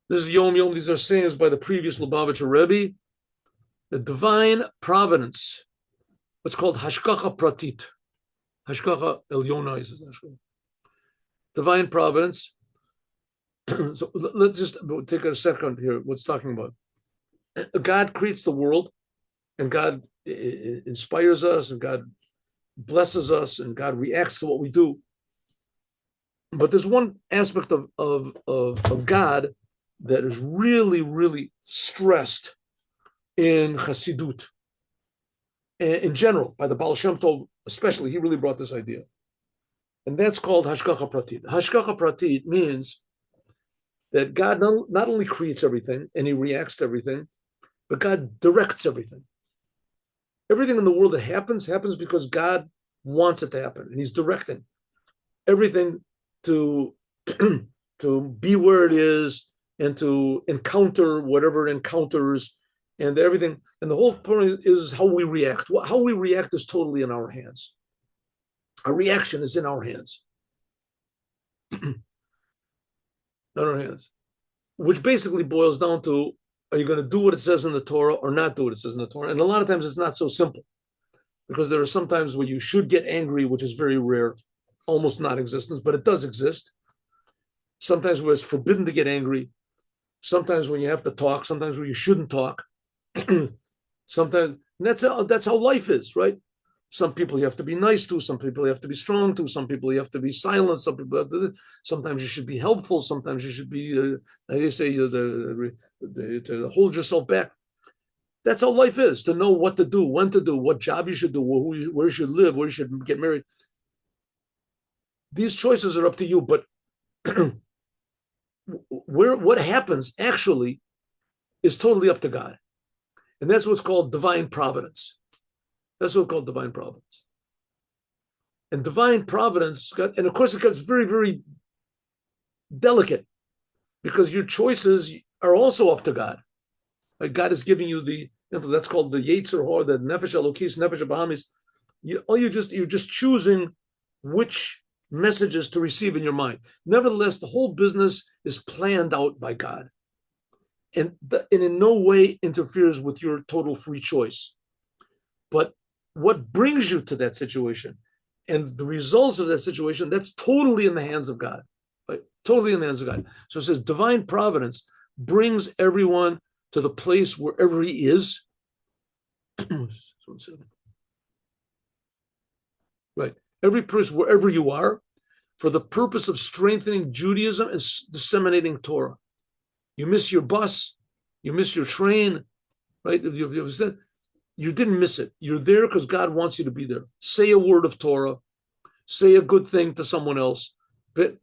This is Yom Yom. These are sayings by the previous Lubavitcher Rebbe. The divine providence, what's called Hashgacha Pratit. Hashgacha Elyona is Hashgacha. Divine providence. So let's just take a second here. What's talking about? God creates the world, and God inspires us, and God blesses us, and God reacts to what we do. But there's one aspect of God that is really, really stressed in Chassidut, in general, by the Baal Shem Tov, especially. He really brought this idea. And that's called Hashgacha Pratit. Hashgacha Pratit means that God not only creates everything and he reacts to everything, but God directs everything. Everything in the world that happens because God wants it to happen, and he's directing everything to to be where it is and to encounter whatever it encounters and everything. And the whole point is how we react. How we react is totally in our hands. Our reaction is in our hands. In our hands. Which basically boils down to, are you going to do what it says in the Torah or not do what it says in the Torah? And a lot of times it's not so simple, because there are some times where you should get angry, which is very rare, almost non-existent, but it does exist. Sometimes where it's forbidden to get angry. Sometimes when you have to talk. Sometimes where you shouldn't talk. Sometimes that's how life is, right? Some people you have to be nice to. Some people you have to be strong to. Some people you have to be silent. Some people have to, sometimes you should be helpful. Sometimes you should be, how do you say, to hold yourself back. That's how life is, to know what to do, when to do, what job you should do, where you should live, where you should get married. These choices are up to you, but what happens actually is totally up to God. And that's what's called divine providence. That's what's called divine providence. And divine providence, and of course it gets very, very delicate, because your choices are also up to God. Like God is giving you that's called the Yetzer Hor, the Nefesh Elokis, Nefesh Bahamis. You're just choosing which messages to receive in your mind. Nevertheless, the whole business is planned out by God, and in no way interferes with your total free choice. But what brings you to that situation and the results of that situation, that's totally in the hands of God, right? Totally in the hands of God. So it says divine providence brings everyone to the place wherever he is. Right. Every person, wherever you are, for the purpose of strengthening Judaism and disseminating Torah. You miss your bus, you miss your train, right? You didn't miss it. You're there because God wants you to be there. Say a word of Torah, say a good thing to someone else. But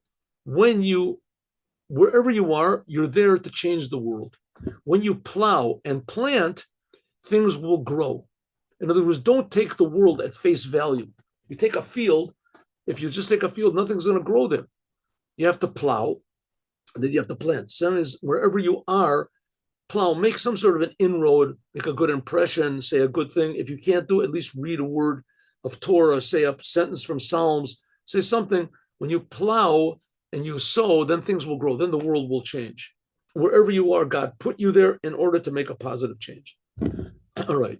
wherever you are, you're there to change the world. When you plow and plant, things will grow. In other words, don't take the world at face value. You take a field, if you just take a field, nothing's going to grow there. You have to plow, and then you have to plant. Same as wherever you are, plow, make some sort of an inroad, make a good impression, say a good thing. If you can't do it, at least read a word of Torah, say a sentence from Psalms, say something. When you plow and you sow, then things will grow. Then the world will change. Wherever you are, God put you there in order to make a positive change. All right.